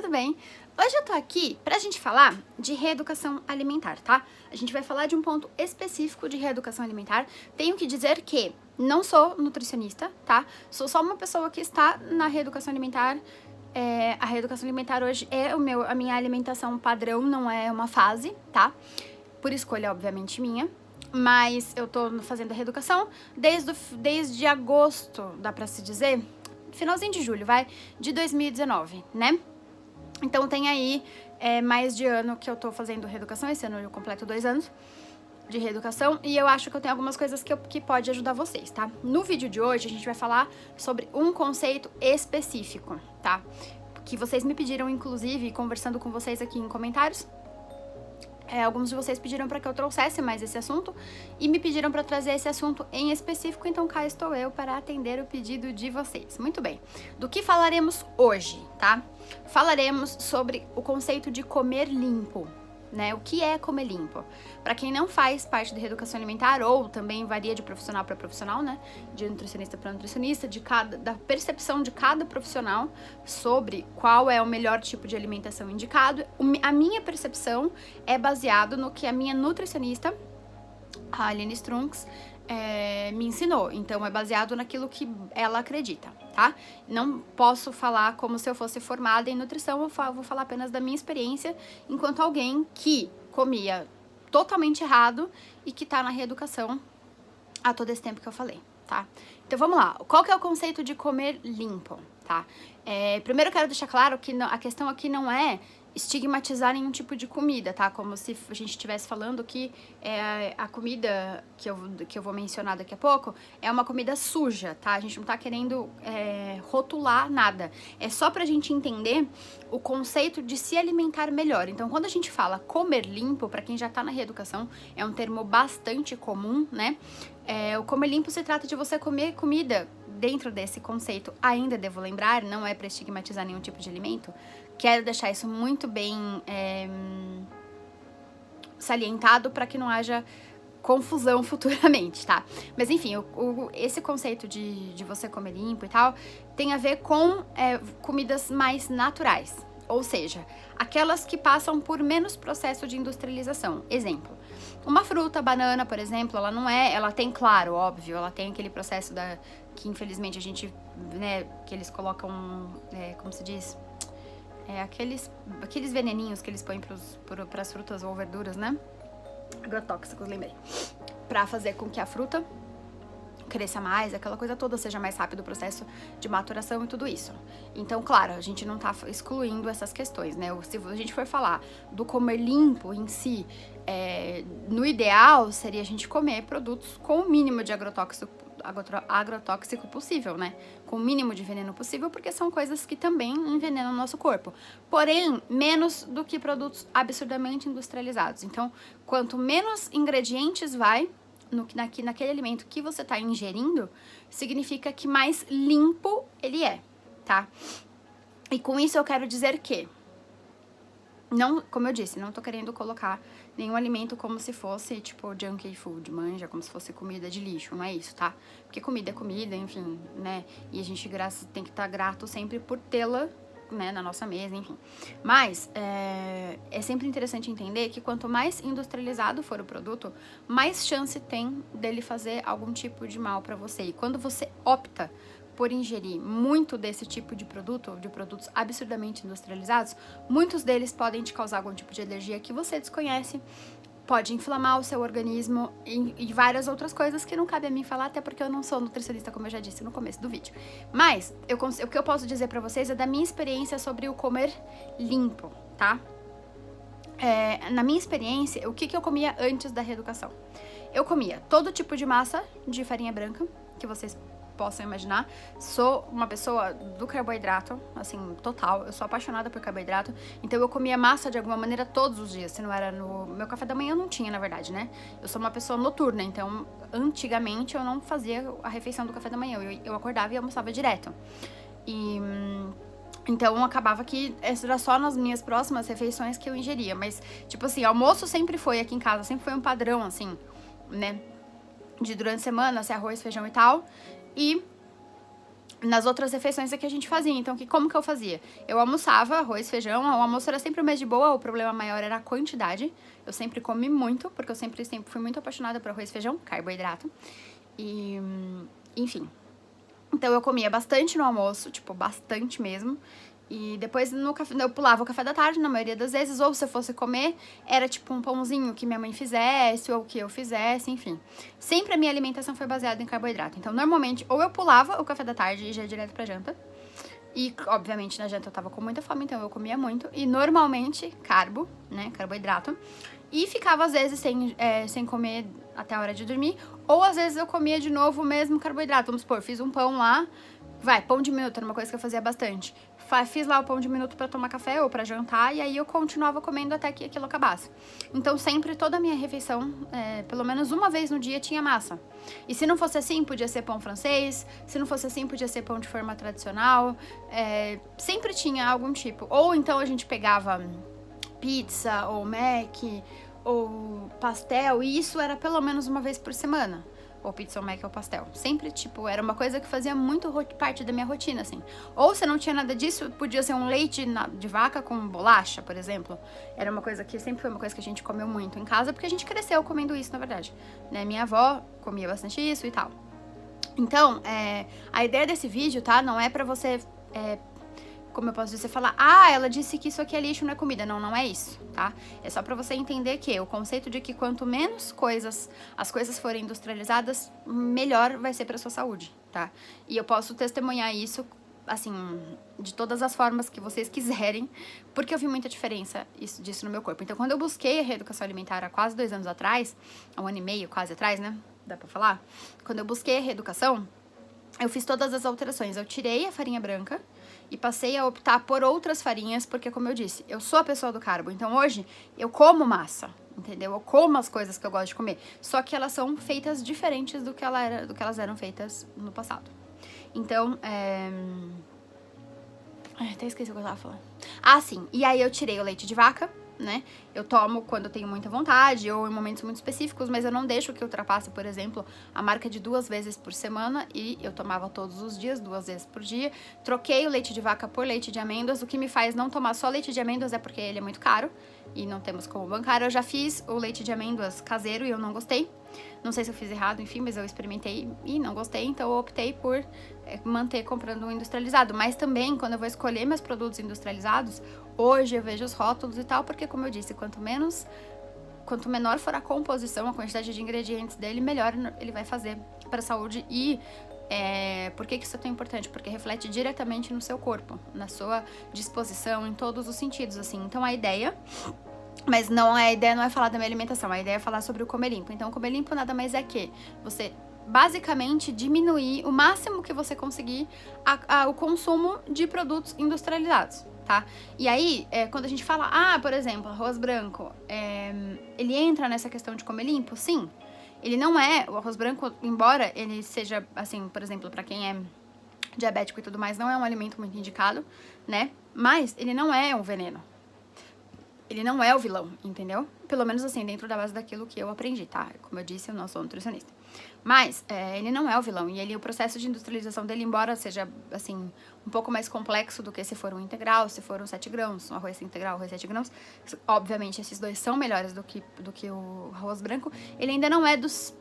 tudo bem? Hoje eu tô aqui pra gente falar de reeducação alimentar, tá? A gente vai falar de um ponto específico de reeducação alimentar. Tenho que dizer que não sou nutricionista, tá? Sou só uma pessoa que está na reeducação alimentar. A reeducação alimentar hoje é a minha alimentação padrão, não é uma fase, tá? Por escolha, obviamente, minha. Mas eu tô fazendo a reeducação desde agosto, dá pra se dizer? Finalzinho de julho, de 2019, né? Então tem aí mais de ano que eu tô fazendo reeducação, esse ano eu completo 2 anos de reeducação e eu acho que eu tenho algumas coisas que pode ajudar vocês, tá? No vídeo de hoje a gente vai falar sobre um conceito específico, tá? Que vocês me pediram, inclusive, conversando com vocês aqui em comentários. Alguns de vocês pediram para que eu trouxesse mais esse assunto e me pediram para trazer esse assunto em específico, então cá estou eu para atender o pedido de vocês. Muito bem. Do que falaremos hoje, tá? Falaremos sobre o conceito de comer limpo, né? O que é comer limpo? Para quem não faz parte da reeducação alimentar, ou também varia de profissional para profissional, né? De nutricionista para nutricionista, da percepção de cada profissional sobre qual é o melhor tipo de alimentação indicado. A minha percepção é baseado no que a minha nutricionista, a Aline Strunks, me ensinou. Então, é baseado naquilo que ela acredita, tá? Não posso falar como se eu fosse formada em nutrição, eu vou falar apenas da minha experiência enquanto alguém que comia totalmente errado e que tá na reeducação há todo esse tempo que eu falei, tá? Então, vamos lá. Qual que é o conceito de comer limpo, tá? Primeiro, eu quero deixar claro que a questão aqui não é estigmatizar nenhum tipo de comida, tá? Como se a gente estivesse falando que a comida que eu vou mencionar daqui a pouco é uma comida suja, tá? A gente não tá querendo rotular nada. É só pra gente entender o conceito de se alimentar melhor. Então, quando a gente fala comer limpo, pra quem já tá na reeducação, é um termo bastante comum, né? O comer limpo se trata de você comer comida dentro desse conceito. Ainda devo lembrar, não é pra estigmatizar nenhum tipo de alimento. Quero deixar isso muito bem salientado para que não haja confusão futuramente, tá? Mas enfim, esse conceito de você comer limpo e tal tem a ver com comidas mais naturais, ou seja, aquelas que passam por menos processo de industrialização. Exemplo, uma fruta, banana, por exemplo, ela tem, claro, óbvio, ela tem aquele processo que infelizmente a gente, né, que eles colocam, como se diz? Aqueles veneninhos que eles põem pras frutas ou verduras, né? Agrotóxicos, lembrei. Pra fazer com que a fruta cresça mais, aquela coisa toda, seja mais rápido o processo de maturação e tudo isso. Então, claro, a gente não tá excluindo essas questões, né? Se a gente for falar do comer limpo em si, no ideal seria a gente comer produtos com o mínimo de agrotóxico possível, né? Com o mínimo de veneno possível, porque são coisas que também envenenam o nosso corpo. Porém, menos do que produtos absurdamente industrializados. Então, quanto menos ingredientes vai naquele alimento que você tá ingerindo, significa que mais limpo ele é, tá? E com isso eu quero dizer que, não, como eu disse, não tô querendo colocar nenhum alimento como se fosse, tipo, junk food, manja, como se fosse comida de lixo, não é isso, tá? Porque comida é comida, enfim, né? E a gente tem que estar grato sempre por tê-la, né, na nossa mesa, enfim. Mas é sempre interessante entender que quanto mais industrializado for o produto, mais chance tem dele fazer algum tipo de mal pra você. E quando você opta por ingerir muito desse tipo de produtos absurdamente industrializados, muitos deles podem te causar algum tipo de alergia que você desconhece, pode inflamar o seu organismo e várias outras coisas que não cabe a mim falar, até porque eu não sou nutricionista, como eu já disse no começo do vídeo. Mas o que eu posso dizer pra vocês é da minha experiência sobre o comer limpo, tá? Na minha experiência, o que eu comia antes da reeducação? Eu comia todo tipo de massa de farinha branca, que vocês possam imaginar. Sou uma pessoa do carboidrato, assim, total. Eu sou apaixonada por carboidrato. Então eu comia massa de alguma maneira todos os dias. Se não era no meu café da manhã, eu não tinha, na verdade, né? Eu sou uma pessoa noturna, então antigamente eu não fazia a refeição do café da manhã. Eu acordava e almoçava direto. Então acabava que era só nas minhas próximas refeições que eu ingeria. Mas, tipo assim, almoço sempre foi aqui em casa, sempre foi um padrão, assim, né? De durante a semana, ser arroz, feijão e tal. E nas outras refeições que a gente fazia. Então, como que eu fazia? Eu almoçava arroz, feijão, o almoço era sempre o mês de boa, o problema maior era a quantidade. Eu sempre comi muito, porque eu sempre fui muito apaixonada por arroz, feijão, carboidrato. E, enfim. Então, eu comia bastante no almoço, tipo, bastante mesmo. E depois eu pulava o café da tarde, na maioria das vezes, ou se eu fosse comer, era tipo um pãozinho que minha mãe fizesse, ou que eu fizesse, enfim. Sempre a minha alimentação foi baseada em carboidrato. Então, normalmente, ou eu pulava o café da tarde e já ia direto pra janta. E, obviamente, na janta eu tava com muita fome, então eu comia muito. E, normalmente, carboidrato. E ficava, às vezes, sem comer até a hora de dormir. Ou, às vezes, eu comia de novo o mesmo carboidrato. Vamos supor, fiz um pão lá. Pão de minuto era uma coisa que eu fazia bastante. Fiz lá o pão de minuto pra tomar café ou pra jantar, e aí eu continuava comendo até que aquilo acabasse. Então, sempre, toda a minha refeição, pelo menos uma vez no dia, tinha massa. E se não fosse assim, podia ser pão francês. Se não fosse assim, podia ser pão de forma tradicional. Sempre tinha algum tipo. Ou então a gente pegava pizza, ou mac, ou pastel, e isso era pelo menos uma vez por semana. Ou pizza, ou mac, ou pastel. Sempre, tipo, era uma coisa que fazia muito parte da minha rotina, assim. Ou se não tinha nada disso, podia ser um leite de vaca com bolacha, por exemplo. Era uma coisa que sempre foi uma coisa que a gente comeu muito em casa, porque a gente cresceu comendo isso, na verdade. Né? Minha avó comia bastante isso e tal. Então, a ideia desse vídeo, tá? Não é pra você... como eu posso dizer, falar, ela disse que isso aqui é lixo, não é comida. Não, não é isso, tá? É só pra você entender que o conceito de que quanto menos as coisas forem industrializadas, melhor vai ser pra sua saúde, tá? E eu posso testemunhar isso, assim, de todas as formas que vocês quiserem, porque eu vi muita diferença disso no meu corpo. Então, quando eu busquei a reeducação alimentar há quase 2 anos atrás, há 1 ano e meio, quase atrás, né? Dá pra falar? Quando eu busquei a reeducação, eu fiz todas as alterações. Eu tirei a farinha branca e passei a optar por outras farinhas, porque, como eu disse, eu sou a pessoa do carbo. Então, hoje, eu como massa, entendeu? Eu como as coisas que eu gosto de comer. Só que elas são feitas diferentes do que elas eram feitas no passado. Então, até esqueci o que eu tava falando. Sim. E aí, eu tirei o leite de vaca, né? Eu tomo quando eu tenho muita vontade ou em momentos muito específicos, mas eu não deixo que ultrapasse, por exemplo, a marca de 2 vezes por semana, e eu tomava todos os dias, 2 vezes por dia. Troquei o leite de vaca por leite de amêndoas. O que me faz não tomar só leite de amêndoas é porque ele é muito caro e não temos como bancar. Eu já fiz o leite de amêndoas caseiro e eu não gostei. Não sei se eu fiz errado, enfim, mas eu experimentei e não gostei, então eu optei por manter comprando um industrializado. Mas também, quando eu vou escolher meus produtos industrializados, hoje eu vejo os rótulos e tal, porque, como eu disse, quanto menor for a composição, a quantidade de ingredientes dele, melhor ele vai fazer para a saúde. E por que isso é tão importante? Porque reflete diretamente no seu corpo, na sua disposição, em todos os sentidos, assim. Então, a ideia não é falar da minha alimentação, a ideia é falar sobre o comer limpo. Então, o comer limpo nada mais é que você basicamente diminuir o máximo que você conseguir o consumo de produtos industrializados, tá? E aí, quando a gente fala, por exemplo, arroz branco, ele entra nessa questão de comer limpo? Sim. Ele não é, o arroz branco, embora ele seja, assim, por exemplo, pra quem é diabético e tudo mais, não é um alimento muito indicado, né? Mas ele não é um veneno. Ele não é o vilão, entendeu? Pelo menos assim, dentro da base daquilo que eu aprendi, tá? Como eu disse, eu não sou nutricionista. Mas ele não é o vilão. E o processo de industrialização dele, embora seja, assim, um pouco mais complexo do que se for um integral, se for um 7 grãos, um arroz integral, arroz 7 grãos, obviamente esses dois são melhores do que o arroz branco, ele ainda não é dos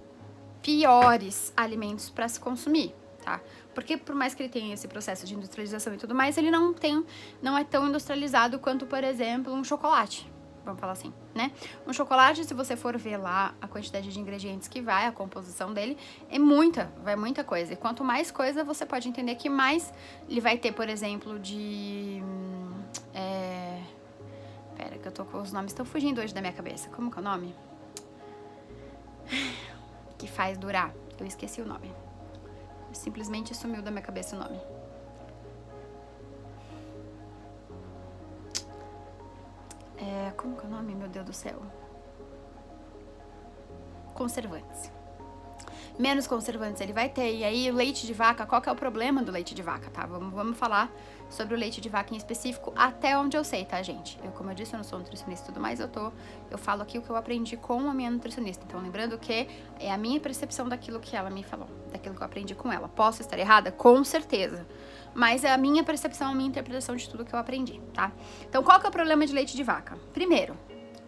piores alimentos para se consumir, tá? Porque por mais que ele tenha esse processo de industrialização e tudo mais, ele não é tão industrializado quanto, por exemplo, um chocolate. Vamos falar assim, né? Um chocolate, se você for ver lá a quantidade de ingredientes que vai, a composição dele, vai muita coisa. E quanto mais coisa, você pode entender que mais ele vai ter, por exemplo, Pera, que eu tô com os nomes, estão fugindo hoje da minha cabeça. Como que é o nome? Que faz durar. Eu esqueci o nome. Simplesmente sumiu da minha cabeça o nome. Como que é o nome, meu Deus do céu? Conservantes. menos conservantes ele vai ter. E aí o leite de vaca, qual que é o problema do leite de vaca, tá? Vamos falar sobre o leite de vaca em específico, até onde eu sei, tá, gente? Como eu disse, eu não sou nutricionista e tudo mais, eu falo aqui o que eu aprendi com a minha nutricionista. Então, lembrando que é a minha percepção daquilo que ela me falou, daquilo que eu aprendi com ela. Posso estar errada? Com certeza. Mas é a minha percepção, a minha interpretação de tudo que eu aprendi, tá? Então, qual que é o problema de leite de vaca? Primeiro,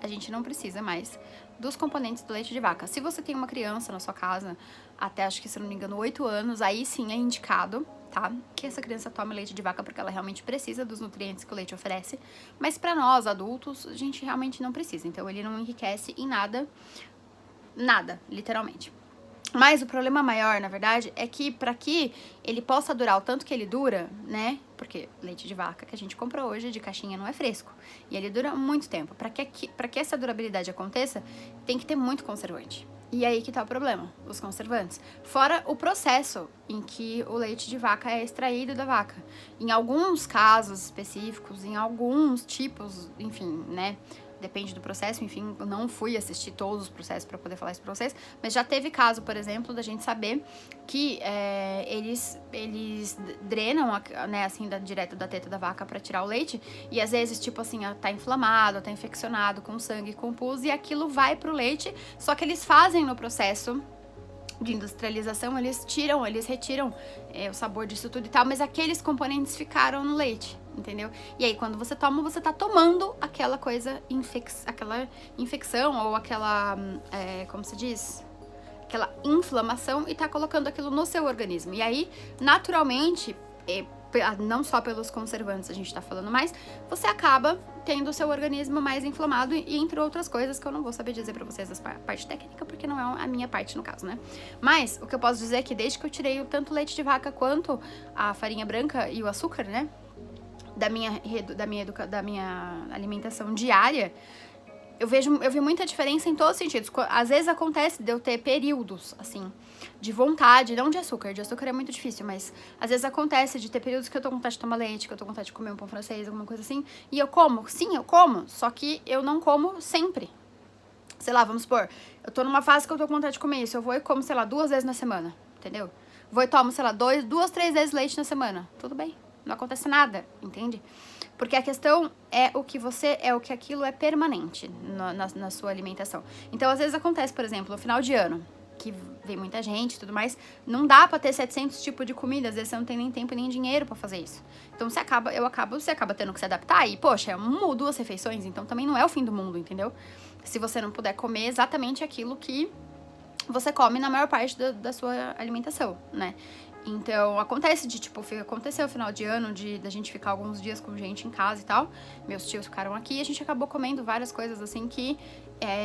a gente não precisa mais dos componentes do leite de vaca. Se você tem uma criança na sua casa, até acho que, se não me engano, 8 anos, aí sim é indicado, tá? Que essa criança tome leite de vaca porque ela realmente precisa dos nutrientes que o leite oferece. Mas pra nós, adultos, a gente realmente não precisa. Então, ele não enriquece em nada, literalmente. Mas o problema maior, na verdade, é que para que ele possa durar o tanto que ele dura, né? Porque leite de vaca que a gente compra hoje de caixinha não é fresco. E ele dura muito tempo. Para que essa durabilidade aconteça, tem que ter muito conservante. E aí que tá o problema, os conservantes. Fora o processo em que o leite de vaca é extraído da vaca. Em alguns casos específicos, em alguns tipos, enfim, né? Depende do processo, enfim, eu não fui assistir todos os processos para poder falar isso pra vocês, mas já teve caso, por exemplo, da gente saber que eles drenam, né, assim, direto da teta da vaca para tirar o leite, e às vezes, tipo assim, tá inflamado, tá infeccionado com sangue, com pus, e aquilo vai pro leite, só que eles fazem no processo de industrialização, eles retiram o sabor disso tudo e tal, mas aqueles componentes ficaram no leite, entendeu? E aí, quando você toma, você tá tomando aquela coisa, aquela infecção ou aquela, como se diz? Aquela inflamação e tá colocando aquilo no seu organismo. E aí, naturalmente, não só pelos conservantes a gente tá falando mais, você acaba tendo o seu organismo mais inflamado e entre outras coisas que eu não vou saber dizer pra vocês a parte técnica, porque não é a minha parte no caso, né? Mas o que eu posso dizer é que desde que eu tirei tanto o leite de vaca quanto a farinha branca e o açúcar, né? Da minha alimentação diária, eu vi muita diferença em todos os sentidos. Às vezes acontece de eu ter períodos, assim, de vontade, não de açúcar é muito difícil, mas às vezes acontece de ter períodos que eu tô com vontade de tomar leite, que eu tô com vontade de comer um pão francês, alguma coisa assim, e eu como, sim, eu como, só que eu não como sempre. Sei lá, vamos supor, eu tô numa fase que eu tô com vontade de comer isso, eu vou e como, sei lá, 2 vezes na semana, entendeu? Vou e tomo, sei lá, 2, 3 vezes leite na semana, tudo bem, não acontece nada, entende? Porque a questão é o que aquilo é permanente na sua alimentação. Então, às vezes acontece, por exemplo, no final de ano, que vem muita gente e tudo mais, não dá pra ter 700 tipos de comida, às vezes você não tem nem tempo nem dinheiro pra fazer isso. Então, você acaba tendo que se adaptar e, poxa, é 1 ou 2 refeições, então também não é o fim do mundo, entendeu? Se você não puder comer exatamente aquilo que você come na maior parte da sua alimentação, né? Então, aconteceu o final de ano, da gente ficar alguns dias com gente em casa e tal. Meus tios ficaram aqui e a gente acabou comendo várias coisas assim que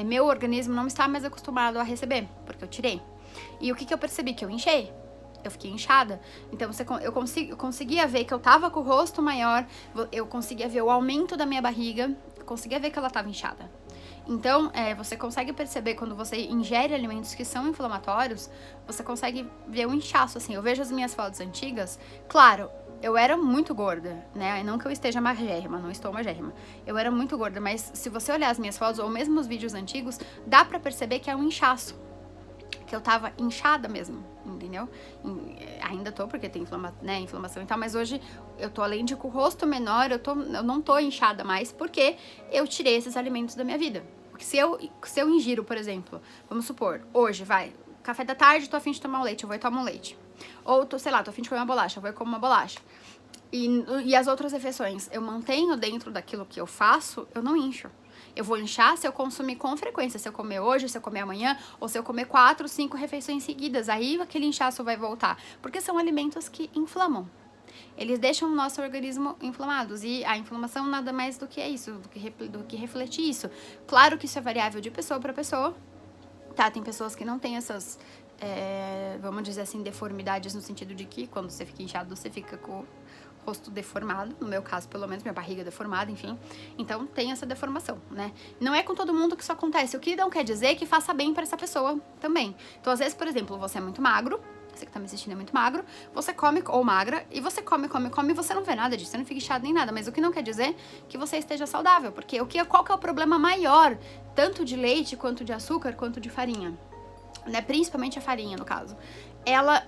meu organismo não está mais acostumado a receber, porque eu tirei. E o que eu percebi? Que eu enchei. Eu fiquei inchada. Então, eu conseguia ver que eu tava com o rosto maior, eu conseguia ver o aumento da minha barriga, eu conseguia ver que ela tava inchada. Então, você consegue perceber quando você ingere alimentos que são inflamatórios, você consegue ver um inchaço, assim. Eu vejo as minhas fotos antigas, claro, eu era muito gorda, né? Não que eu esteja magérrima, não estou magérrima. Eu era muito gorda, mas se você olhar as minhas fotos, ou mesmo os vídeos antigos, dá pra perceber que é um inchaço. Que eu tava inchada mesmo, entendeu? Ainda tô, porque tem inflamação e tal, mas hoje eu tô, além de com o rosto menor, eu não tô inchada mais, porque eu tirei esses alimentos da minha vida. Porque se eu ingiro, por exemplo, vamos supor, hoje, café da tarde, tô a fim de tomar um leite, eu vou e tomo um leite. Ou, tô a fim de comer uma bolacha, eu vou e como uma bolacha. E as outras refeições, eu mantenho dentro daquilo que eu faço, eu não incho. Eu vou inchar se eu consumir com frequência, se eu comer hoje, se eu comer amanhã, ou se eu comer 4, 5 refeições seguidas, aí aquele inchaço vai voltar, porque são alimentos que inflamam. Eles deixam o nosso organismo inflamados, e a inflamação nada mais do que é isso, do que refletir isso. Claro que isso é variável de pessoa para pessoa, tá? Tem pessoas que não têm essas, vamos dizer assim, deformidades, no sentido de que quando você fica inchado, você fica com rosto deformado, no meu caso, pelo menos, minha barriga deformada, enfim. Então, tem essa deformação, né? Não é com todo mundo que isso acontece, o que não quer dizer que faça bem para essa pessoa também. Então, às vezes, por exemplo, você é muito magro, você que tá me assistindo é muito magro, você come, ou magra, e você come, e você não vê nada disso, você não fica inchado nem nada, mas o que não quer dizer que você esteja saudável, porque qual que é o problema maior, tanto de leite, quanto de açúcar, quanto de farinha? né, principalmente a farinha, no caso, ela,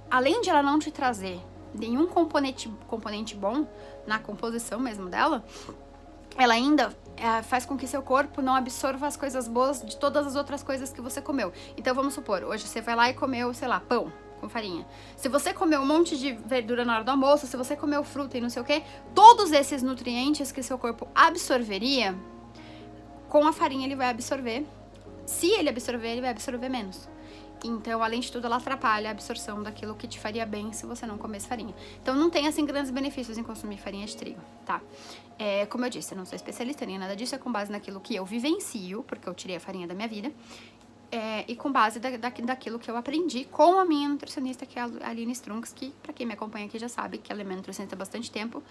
além de ela não te trazer nenhum componente bom na composição mesmo dela, ela ainda faz com que seu corpo não absorva as coisas boas de todas as outras coisas que você comeu. Então, vamos supor, hoje você vai lá e comeu, sei lá, pão com farinha. Se você comeu um monte de verdura na hora do almoço, se você comeu fruta e não sei o que, todos esses nutrientes que seu corpo absorveria, com a farinha ele vai absorver. Se ele vai absorver menos. Então, além de tudo, ela atrapalha a absorção daquilo que te faria bem se você não comesse farinha. Então, não tem, assim, grandes benefícios em consumir farinha de trigo, tá? Como eu disse, eu não sou especialista nem nada disso, é com base naquilo que eu vivencio, porque eu tirei a farinha da minha vida, e com base daquilo que eu aprendi com a minha nutricionista, que é a Aline Strunks, que, pra quem me acompanha aqui, já sabe que ela é minha nutricionista há bastante tempo.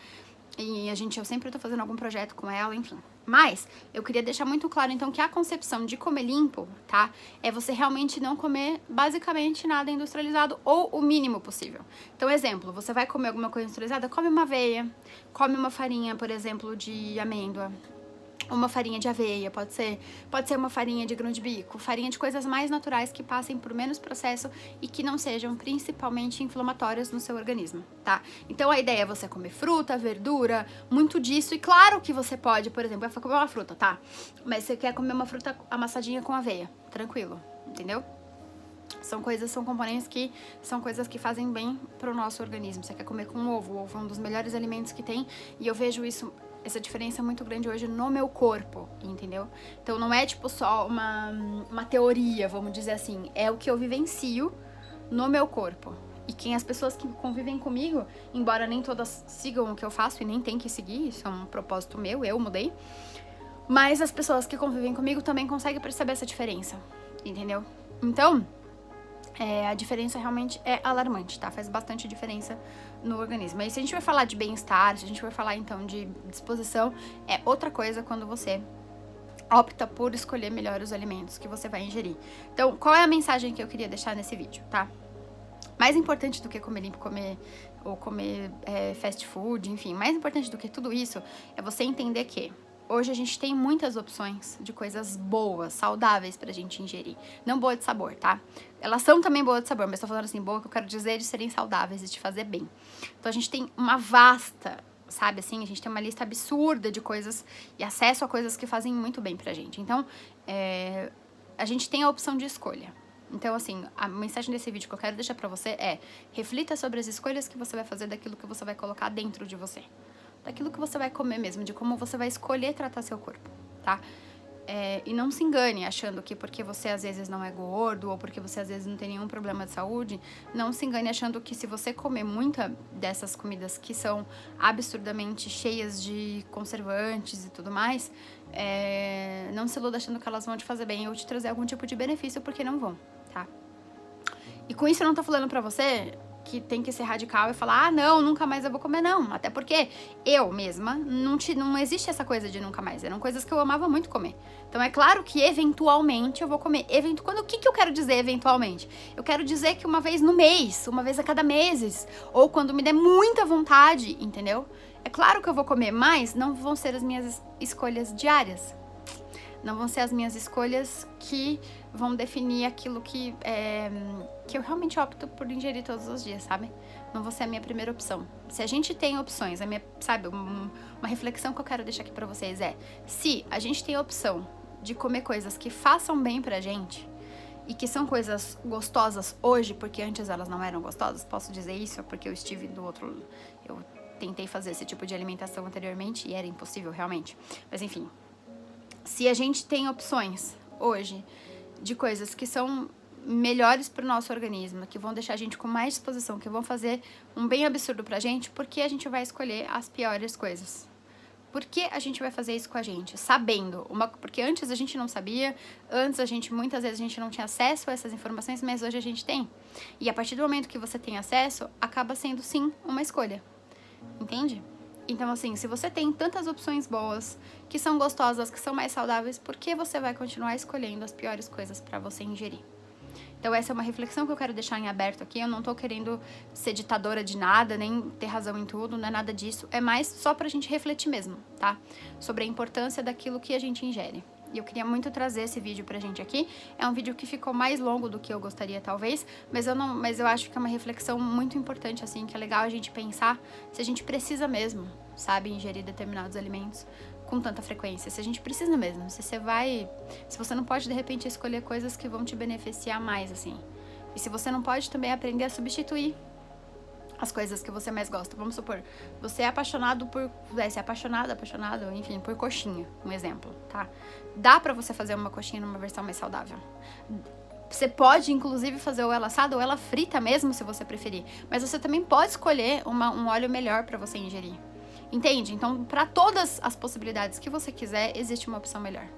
E eu sempre tô fazendo algum projeto com ela, enfim. Mas, eu queria deixar muito claro, então, que a concepção de comer limpo, tá? É você realmente não comer, basicamente, nada industrializado ou o mínimo possível. Então, exemplo, você vai comer alguma coisa industrializada, come uma aveia, come uma farinha, por exemplo, de amêndoa, uma farinha de aveia, pode ser uma farinha de grão de bico, farinha de coisas mais naturais que passem por menos processo e que não sejam principalmente inflamatórias no seu organismo, tá? Então a ideia é você comer fruta, verdura, muito disso, e claro que você pode, por exemplo, vai comer uma fruta, tá? Mas você quer comer uma fruta amassadinha com aveia, tranquilo, entendeu? São componentes que são coisas que fazem bem pro nosso organismo. Você quer comer com ovo, o ovo é um dos melhores alimentos que tem, e eu vejo essa diferença é muito grande hoje no meu corpo, entendeu? Então não é tipo só uma teoria, vamos dizer assim, é o que eu vivencio no meu corpo. E as pessoas que convivem comigo, embora nem todas sigam o que eu faço e nem tem que seguir, isso é um propósito meu, eu mudei, mas as pessoas que convivem comigo também conseguem perceber essa diferença, entendeu? Então, a diferença realmente é alarmante, tá? Faz bastante diferença no organismo. Aí se a gente vai falar de bem-estar, se a gente vai falar então de disposição, é outra coisa quando você opta por escolher melhor os alimentos que você vai ingerir. Então, qual é a mensagem que eu queria deixar nesse vídeo, tá? Mais importante do que comer limpo, comer fast food, enfim, mais importante do que tudo isso é você entender que hoje a gente tem muitas opções de coisas boas, saudáveis pra gente ingerir. Não boa de sabor, tá? Elas são também boas de sabor, mas tô falando assim, boa que eu quero dizer de serem saudáveis e de fazer bem. Então a gente tem uma vasta, sabe assim, a gente tem uma lista absurda de coisas e acesso a coisas que fazem muito bem pra gente. Então, a gente tem a opção de escolha. Então, assim, a mensagem desse vídeo que eu quero deixar pra você é: reflita sobre as escolhas que você vai fazer daquilo que você vai colocar dentro de você. Daquilo que você vai comer mesmo, de como você vai escolher tratar seu corpo, tá? E não se engane achando que porque você às vezes não é gordo ou porque você às vezes não tem nenhum problema de saúde, não se engane achando que se você comer muita dessas comidas que são absurdamente cheias de conservantes e tudo mais, não se iluda achando que elas vão te fazer bem ou te trazer algum tipo de benefício, porque não vão, tá? E com isso eu não tô falando pra você que tem que ser radical e falar, não, nunca mais eu vou comer, não. Até porque eu mesma, não existe essa coisa de nunca mais. Eram coisas que eu amava muito comer. Então é claro que eventualmente eu vou comer. O que eu quero dizer eventualmente? Eu quero dizer que uma vez no mês, uma vez a cada meses, ou quando me der muita vontade, entendeu? É claro que eu vou comer, mas não vão ser as minhas escolhas diárias. Não vão ser as minhas escolhas que vão definir aquilo que eu realmente opto por ingerir todos os dias, sabe? Não vou ser a minha primeira opção. Se a gente tem opções, uma reflexão que eu quero deixar aqui pra vocês é: se a gente tem a opção de comer coisas que façam bem pra gente e que são coisas gostosas hoje, porque antes elas não eram gostosas, posso dizer isso porque eu estive do outro... Eu tentei fazer esse tipo de alimentação anteriormente e era impossível realmente. Mas enfim... Se a gente tem opções hoje de coisas que são melhores para o nosso organismo, que vão deixar a gente com mais disposição, que vão fazer um bem absurdo pra gente, por que a gente vai escolher as piores coisas? Por que a gente vai fazer isso com a gente? Sabendo. Porque antes a gente não sabia, muitas vezes a gente não tinha acesso a essas informações, mas hoje a gente tem. E a partir do momento que você tem acesso, acaba sendo sim uma escolha. Entende? Então, assim, se você tem tantas opções boas, que são gostosas, que são mais saudáveis, por que você vai continuar escolhendo as piores coisas pra você ingerir? Então, essa é uma reflexão que eu quero deixar em aberto aqui. Eu não tô querendo ser ditadora de nada, nem ter razão em tudo, não é nada disso. É mais só pra gente refletir mesmo, tá? Sobre a importância daquilo que a gente ingere. E eu queria muito trazer esse vídeo pra gente aqui. É um vídeo que ficou mais longo do que eu gostaria, talvez, mas eu acho que é uma reflexão muito importante, assim, que é legal a gente pensar se a gente precisa mesmo, sabe, ingerir determinados alimentos com tanta frequência, se a gente precisa mesmo, se você não pode, de repente, escolher coisas que vão te beneficiar mais, assim. E se você não pode também aprender a substituir as coisas que você mais gosta. Vamos supor, você é apaixonado por... Você é apaixonado, enfim, por coxinha, um exemplo, tá? Dá pra você fazer uma coxinha numa versão mais saudável. Você pode, inclusive, fazer ou ela assada ou ela frita mesmo, se você preferir. Mas você também pode escolher um óleo melhor pra você ingerir. Entende? Então, pra todas as possibilidades que você quiser, existe uma opção melhor.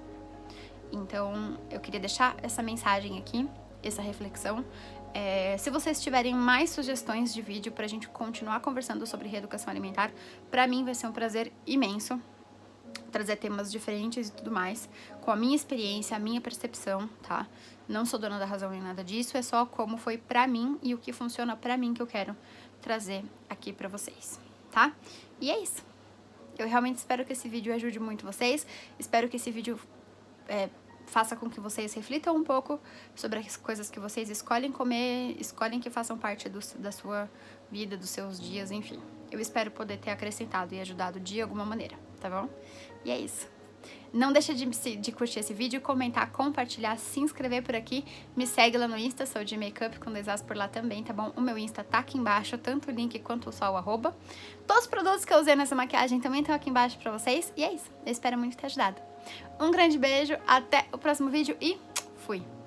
Então, eu queria deixar essa mensagem aqui, essa reflexão. Se vocês tiverem mais sugestões de vídeo pra gente continuar conversando sobre reeducação alimentar, pra mim vai ser um prazer imenso trazer temas diferentes e tudo mais, com a minha experiência, a minha percepção, tá? Não sou dona da razão em nada disso, é só como foi pra mim e o que funciona pra mim que eu quero trazer aqui pra vocês, tá? E é isso. Eu realmente espero que esse vídeo ajude muito vocês, espero que esse vídeo faça com que vocês reflitam um pouco sobre as coisas que vocês escolhem comer, escolhem que façam parte da sua vida, dos seus dias, enfim. Eu espero poder ter acrescentado e ajudado de alguma maneira, tá bom? E é isso. Não deixa de curtir esse vídeo, comentar, compartilhar, se inscrever por aqui. Me segue lá no Insta, sou de Makeup com 2As por lá também, tá bom? O meu Insta tá aqui embaixo, tanto o link quanto só o arroba. Todos os produtos que eu usei nessa maquiagem também estão aqui embaixo pra vocês. E é isso. Eu espero muito ter ajudado. Um grande beijo, até o próximo vídeo e fui!